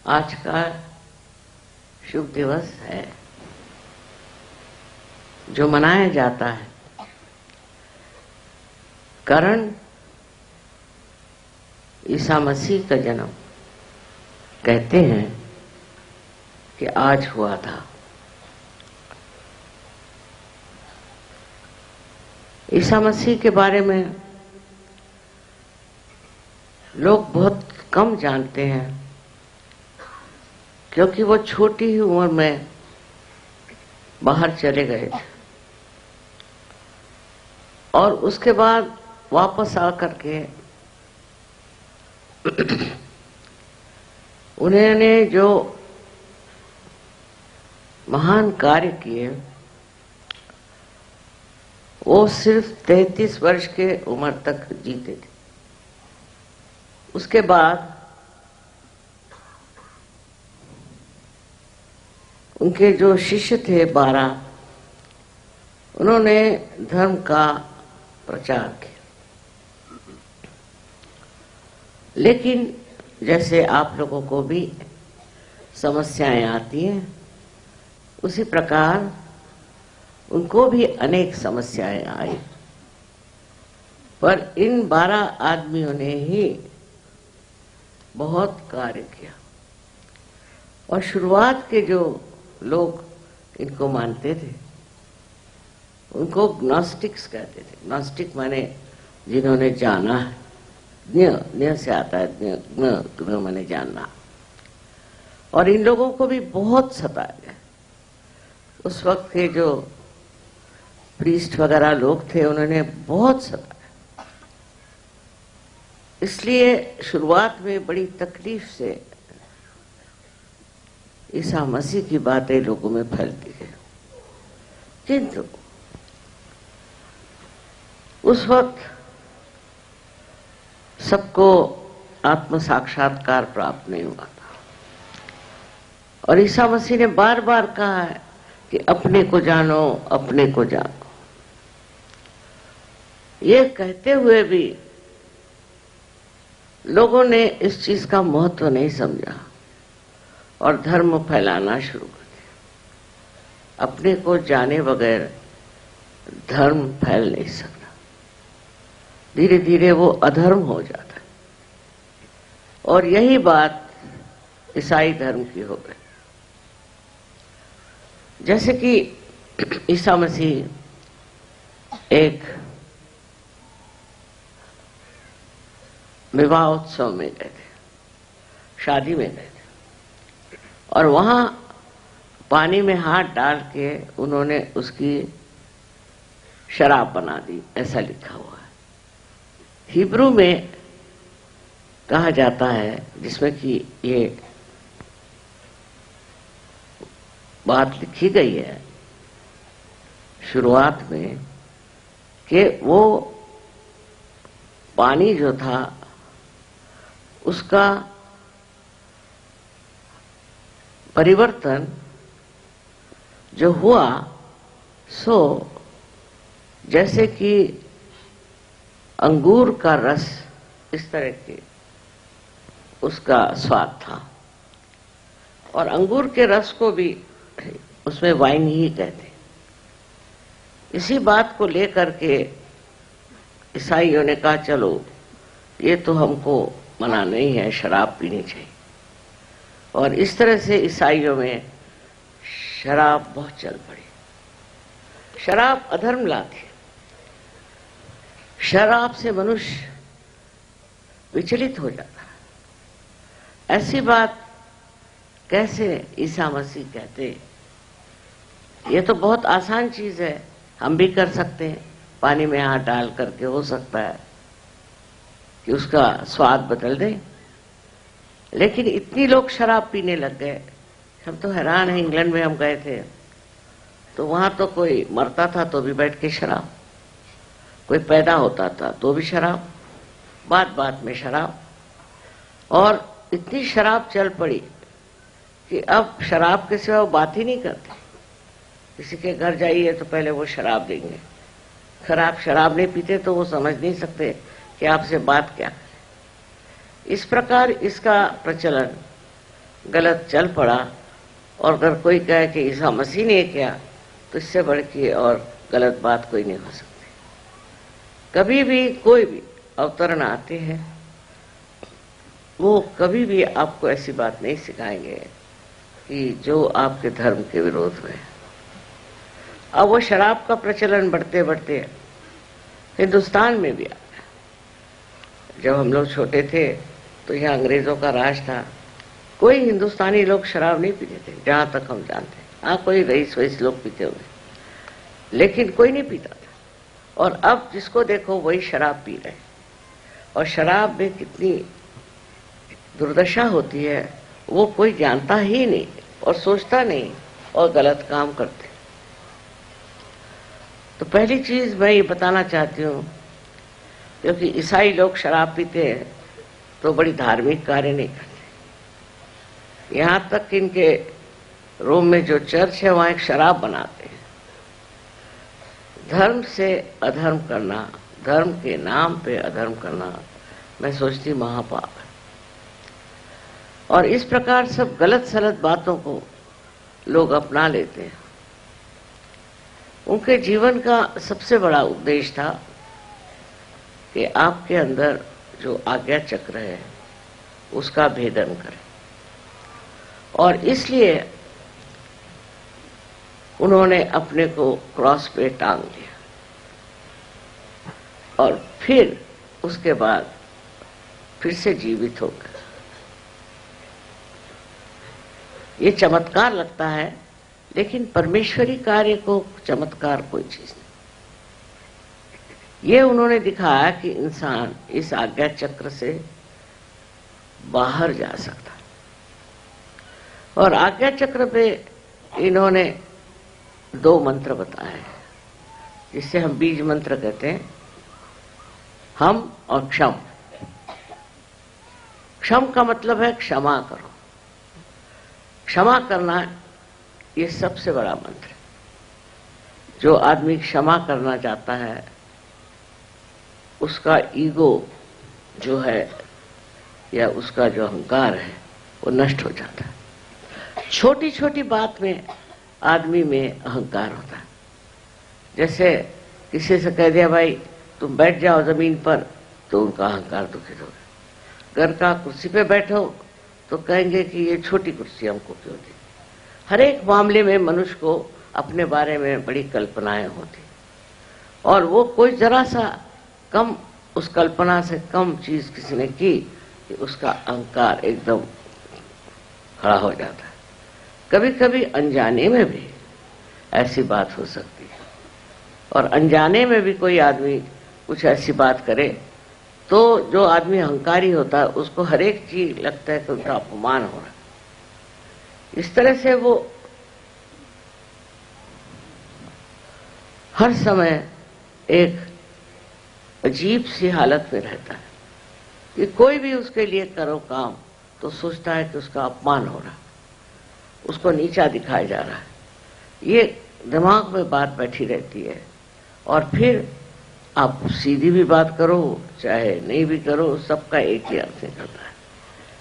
आज का शुभ दिवस है जो मनाया जाता है। कारण ईसा मसीह का जन्म कहते हैं कि आज हुआ था। ईसा मसीह के बारे में लोग बहुत कम जानते हैं, क्योंकि वो छोटी ही उम्र में बाहर चले गए थे और उसके बाद वापस आकर के उन्होंने जो महान कार्य किए वो सिर्फ 33 वर्ष के उम्र तक जीते थे। उसके बाद उनके जो शिष्य थे 12, उन्होंने धर्म का प्रचार किया। लेकिन जैसे आप लोगों को भी समस्याएं आती हैं, उसी प्रकार उनको भी अनेक समस्याएं आई। पर इन 12 आदमियों ने ही बहुत कार्य किया। और शुरुआत के जो लोग इनको मानते थे उनको ग्नोस्टिक्स कहते थे। ग्नोस्टिक माने जिन्होंने जाना है, ज्ञ से आता है, ज्ञ माने जानना। और इन लोगों को भी बहुत सताया गया। उस वक्त के जो प्रीस्ट वगैरह लोग थे उन्होंने बहुत सताया। इसलिए शुरुआत में बड़ी तकलीफ से ईसा मसीह की बातें लोगों में फैलती गई। किंतु उस वक्त सबको आत्म साक्षात्कार प्राप्त नहीं हुआ था। और ईसा मसीह ने बार बार कहा है कि अपने को जानो, अपने को जानो। ये कहते हुए भी लोगों ने इस चीज का महत्व नहीं समझा और धर्म फैलाना शुरू कर दिया। अपने को जाने बगैर धर्म फैल नहीं सकता। धीरे धीरे वो अधर्म हो जाता है। और यही बात ईसाई धर्म की हो गई। जैसे कि ईसा मसीह एक विवाह उत्सव में गए थे, शादी में गए थे, और वहां पानी में हाथ डाल के उन्होंने उसकी शराब बना दी, ऐसा लिखा हुआ है। हिब्रू में कहा जाता है, जिसमें कि ये बात लिखी गई है शुरुआत में, कि वो पानी जो था उसका परिवर्तन जो हुआ, सो जैसे कि अंगूर का रस, इस तरह के उसका स्वाद था। और अंगूर के रस को भी उसमें वाइन ही कहते। इसी बात को लेकर के ईसाइयों ने कहा चलो ये तो हमको मना नहीं है, शराब पीनी चाहिए। और इस तरह से ईसाइयों में शराब बहुत चल पड़ी। शराब अधर्म लाती। शराब से मनुष्य विचलित हो जाता है। ऐसी बात कैसे ईसा मसीह कहते? ये तो बहुत आसान चीज है, हम भी कर सकते हैं। पानी में हाथ डाल करके हो सकता है कि उसका स्वाद बदल दे। लेकिन इतनी लोग शराब पीने लग गए, हम तो हैरान हैं। इंग्लैंड में हम गए थे तो वहां तो कोई मरता था तो भी बैठ के शराब, कोई पैदा होता था तो भी शराब, बात बात में शराब। और इतनी शराब चल पड़ी कि अब शराब के सिवा वो बात ही नहीं करते। किसी के घर जाइए तो पहले वो शराब देंगे। खराब शराब नहीं पीते तो वो समझ नहीं सकते कि आपसे बात क्या करें। इस प्रकार इसका प्रचलन गलत चल पड़ा, और अगर कोई कहे कि ईसा मसीह ने किया, तो इससे बढ़ के और गलत बात कोई नहीं हो सकती। कभी भी कोई भी अवतरण आते हैं, वो कभी भी आपको ऐसी बात नहीं सिखाएंगे कि जो आपके धर्म के विरोध में। अब वो शराब का प्रचलन बढ़ते बढ़ते हिंदुस्तान में भी आ गया। जब हम लोग छोटे थे तो यहाँ अंग्रेजों का राज था, कोई हिंदुस्तानी लोग शराब नहीं पीते थे, जहां तक हम जानते हैं। हाँ, कोई रईस वईस लोग पीते हुए, लेकिन कोई नहीं पीता था। और अब जिसको देखो वही शराब पी रहे, और शराब में कितनी दुर्दशा होती है वो कोई जानता ही नहीं और सोचता नहीं, और गलत काम करते। तो पहली चीज मैं ये बताना चाहती हूँ, क्योंकि ईसाई लोग शराब पीते हैं तो बड़ी धार्मिक कार्य नहीं करते। यहाँ तक कि इनके रोम में जो चर्च है वहाँ एक शराब बनाते हैं। धर्म से अधर्म करना, धर्म के नाम पे अधर्म करना, मैं सोचती महापाप है। और इस प्रकार सब गलत सलत बातों को लोग अपना लेते हैं। उनके जीवन का सबसे बड़ा उद्देश्य था कि आपके अंदर जो आज्ञा चक्र है उसका भेदन करें, और इसलिए उन्होंने अपने को क्रॉस पे टांग लिया, और फिर उसके बाद फिर से जीवित हो गए। ये चमत्कार लगता है, लेकिन परमेश्वरी कार्य को चमत्कार कोई चीज नहीं। ये उन्होंने दिखाया कि इंसान इस आज्ञा चक्र से बाहर जा सकता। और आज्ञा चक्र पे इन्होंने 2 मंत्र बताए हैं, जिससे हम बीज मंत्र कहते हैं, हम और क्षम। क्षम का मतलब है क्षमा करो। क्षमा करना ये सबसे बड़ा मंत्र है। जो आदमी क्षमा करना चाहता है उसका ईगो जो है या उसका जो अहंकार है वो नष्ट हो जाता है। छोटी छोटी बात में आदमी में अहंकार होता है। जैसे किसी से कह दिया भाई तुम बैठ जाओ जमीन पर, तो उनका अहंकार दुखित हो गया। घर का कुर्सी पे बैठो तो कहेंगे कि ये छोटी कुर्सी हमको क्यों दी। हर एक मामले में मनुष्य को अपने बारे में बड़ी कल्पनाएं होती, और वो कोई जरा सा कम, उस कल्पना से कम चीज किसी ने की कि उसका अहंकार एकदम खड़ा हो जाता है। कभी कभी अनजाने में भी ऐसी बात हो सकती है, और अनजाने में भी कोई आदमी कुछ ऐसी बात करे तो जो आदमी अहंकारी होता है उसको हर एक चीज लगता है कि उनका अपमान हो रहा है। इस तरह से वो हर समय एक अजीब सी हालत में रहता है कि कोई भी उसके लिए करो काम तो सोचता है कि उसका अपमान हो रहा है, उसको नीचा दिखाया जा रहा है। ये दिमाग में बात बैठी रहती है, और फिर आप सीधी भी बात करो चाहे नहीं भी करो, सबका एक ही अर्थ निकलता है।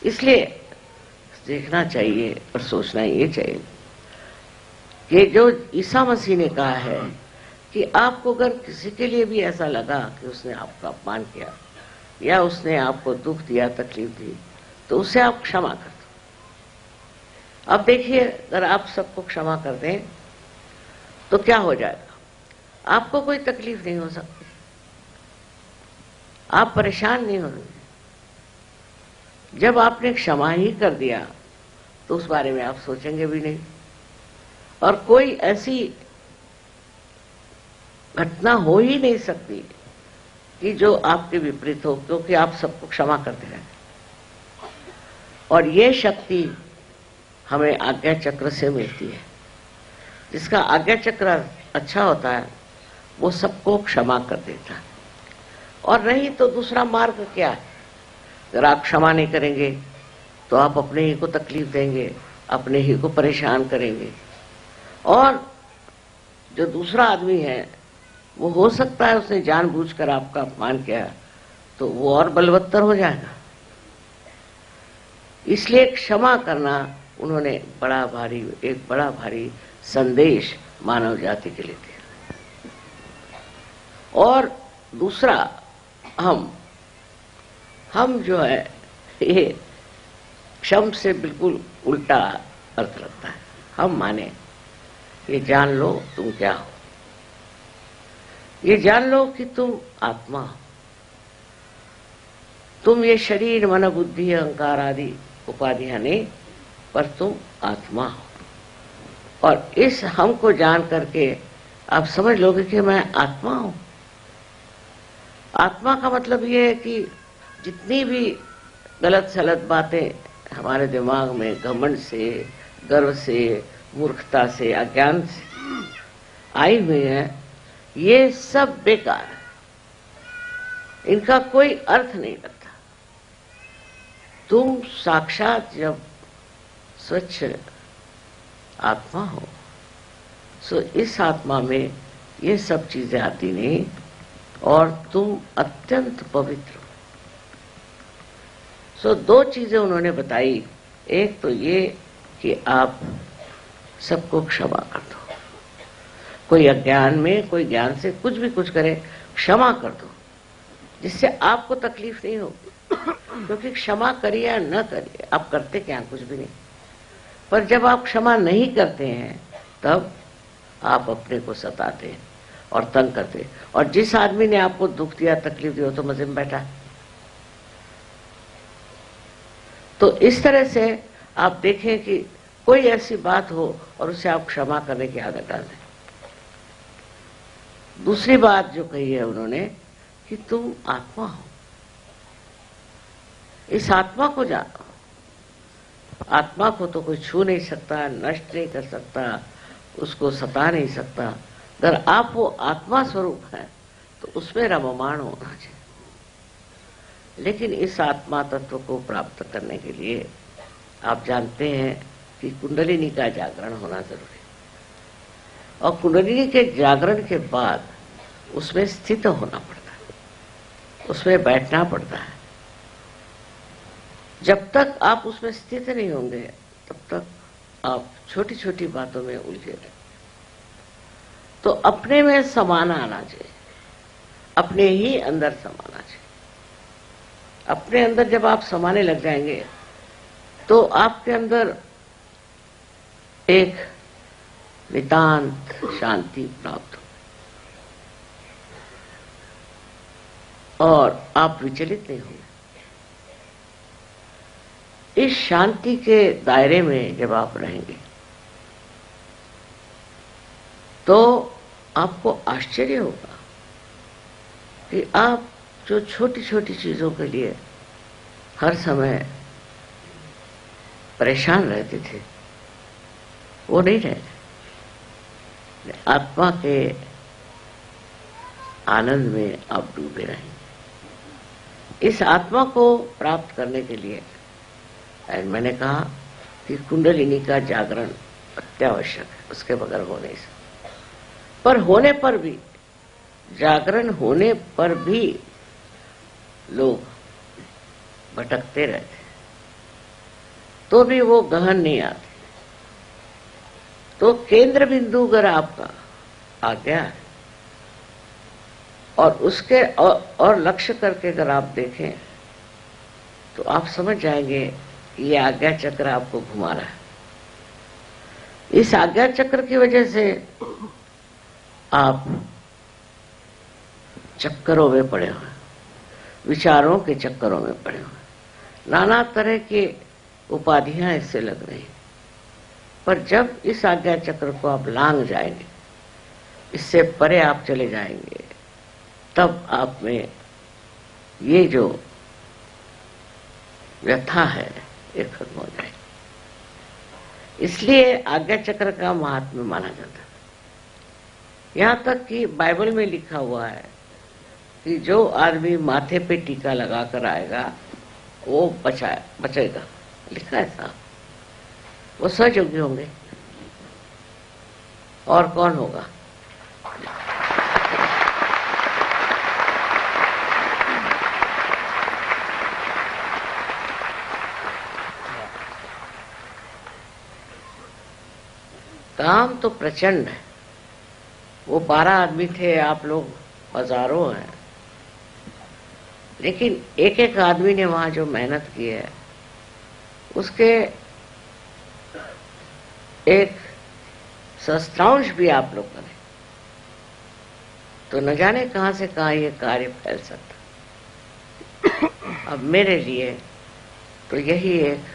इसलिए देखना चाहिए और सोचना ये चाहिए कि जो ईसा मसीह ने कहा है कि आपको अगर किसी के लिए भी ऐसा लगा कि उसने आपका अपमान किया या उसने आपको दुख दिया, तकलीफ दी, तो उसे आप क्षमा कर दो। अब देखिए, अगर आप सबको क्षमा कर दें तो क्या हो जाएगा? आपको कोई तकलीफ नहीं हो सकती, आप परेशान नहीं होंगे। जब आपने क्षमा ही कर दिया तो उस बारे में आप सोचेंगे भी नहीं, और कोई ऐसी घटना हो ही नहीं सकती कि जो आपके विपरीत हो, क्योंकि आप सबको क्षमा करते हैं। और ये शक्ति हमें आज्ञा चक्र से मिलती है। जिसका आज्ञा चक्र अच्छा होता है वो सबको क्षमा कर देता है। और नहीं तो दूसरा मार्ग क्या है? अगर आप क्षमा नहीं करेंगे तो आप अपने ही को तकलीफ देंगे, अपने ही को परेशान करेंगे, और जो दूसरा आदमी है वो हो सकता है उसने जानबूझकर आपका अपमान किया, तो वो और बलवत्तर हो जाएगा। इसलिए क्षमा करना उन्होंने एक बड़ा भारी संदेश मानव जाति के लिए दिया। और दूसरा, हम जो है ये क्षम से बिल्कुल उल्टा अर्थ लगता है। हम माने ये जान लो तुम क्या हो, ये जान लो कि तुम आत्मा हो, तुम ये शरीर मन बुद्धि अहंकार आदि उपाधियां नहीं, पर तुम आत्मा हो। और इस हम को जान करके आप समझ लोगे कि मैं आत्मा हूं। आत्मा का मतलब ये है कि जितनी भी गलत सलत बातें हमारे दिमाग में घमंड से, गर्व से, मूर्खता से, अज्ञान से आई हुई है, ये सब बेकार है, इनका कोई अर्थ नहीं लगता। तुम साक्षात जब स्वच्छ आत्मा हो, सो इस आत्मा में ये सब चीजें आती नहीं और तुम अत्यंत पवित्र हो। सो दो चीजें उन्होंने बताई। एक तो ये कि आप सबको क्षमा कर दो, कोई अज्ञान में, कोई ज्ञान से कुछ भी कुछ करे, क्षमा कर दो, जिससे आपको तकलीफ नहीं होगी। क्योंकि क्षमा करिए या न करिए, आप करते क्या, कुछ भी नहीं। पर जब आप क्षमा नहीं करते हैं तब आप अपने को सताते हैं और तंग करते हैं। और जिस आदमी ने आपको दुख दिया, तकलीफ दी, हो तो मजे में बैठा है। तो इस तरह से आप देखें कि कोई ऐसी बात हो और उसे आप क्षमा करने की आदत डाल दें। दूसरी बात जो कही है उन्होंने कि तुम आत्मा हो, इस आत्मा को जानो। आत्मा को तो कोई छू नहीं सकता, नष्ट नहीं कर सकता, उसको सता नहीं सकता। अगर आप वो आत्मा स्वरूप है तो उसमें रममाण होना चाहिए। लेकिन इस आत्मा तत्व को प्राप्त करने के लिए आप जानते हैं कि कुंडलिनी का जागरण होना जरूरी है। और कुंडलिनी के जागरण के बाद उसमें स्थित होना पड़ता है, उसमें बैठना पड़ता है। जब तक आप उसमें स्थित नहीं होंगे तब तक आप छोटी छोटी बातों में उलझे रहेंगे। तो अपने में समाना आना चाहिए, अपने ही अंदर समाना चाहिए। अपने अंदर जब आप समाने लग जाएंगे तो आपके अंदर एक नितांत शांति प्राप्त हो और आप विचलित नहीं होंगे। इस शांति के दायरे में जब आप रहेंगे तो आपको आश्चर्य होगा कि आप जो छोटी छोटी चीजों के लिए हर समय परेशान रहते थे वो नहीं रहे। आत्मा के आनंद में आप डूबे रहेंगे। इस आत्मा को प्राप्त करने के लिए मैंने कहा कि कुंडलिनी का जागरण अत्यावश्यक है, उसके बगैर हो नहीं सकता। पर होने पर भी, जागरण होने पर भी लोग भटकते रहते, तो भी वो गहन नहीं आते। तो केंद्र बिंदु अगर आपका आ गया है और उसके और लक्ष्य करके अगर आप देखें तो आप समझ जाएंगे कि ये आज्ञा चक्र आपको घुमा रहा है। इस आज्ञा चक्र की वजह से आप चक्करों में पड़े हुए, विचारों के चक्करों में पड़े हुए, नाना तरह के उपाधियां इससे लग रही। पर जब इस आज्ञा चक्र को आप लांघ जाएंगे, इससे परे आप चले जाएंगे, तब आप में ये जो व्यथा है ये खत्म हो जाएगी। इसलिए आज्ञा चक्र का महात्म्य माना जाता है। यहां तक कि बाइबल में लिखा हुआ है कि जो आदमी माथे पे टीका लगाकर आएगा वो बचेगा। लिखा है साहब, वो सहयोगी होंगे। और कौन होगा? काम तो प्रचंड है। वो 12 आदमी थे, आप लोग हजारों हैं, लेकिन एक एक आदमी ने वहां जो मेहनत की है उसके एक सहस्त्रांश भी आप लोग करें तो न जाने कहां से कहां ये कार्य फैल सकता। अब मेरे लिए तो यही एक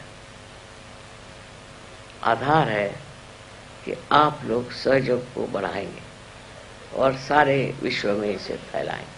आधार है कि आप लोग सहयोग को बढ़ाएंगे और सारे विश्व में इसे फैलाएंगे।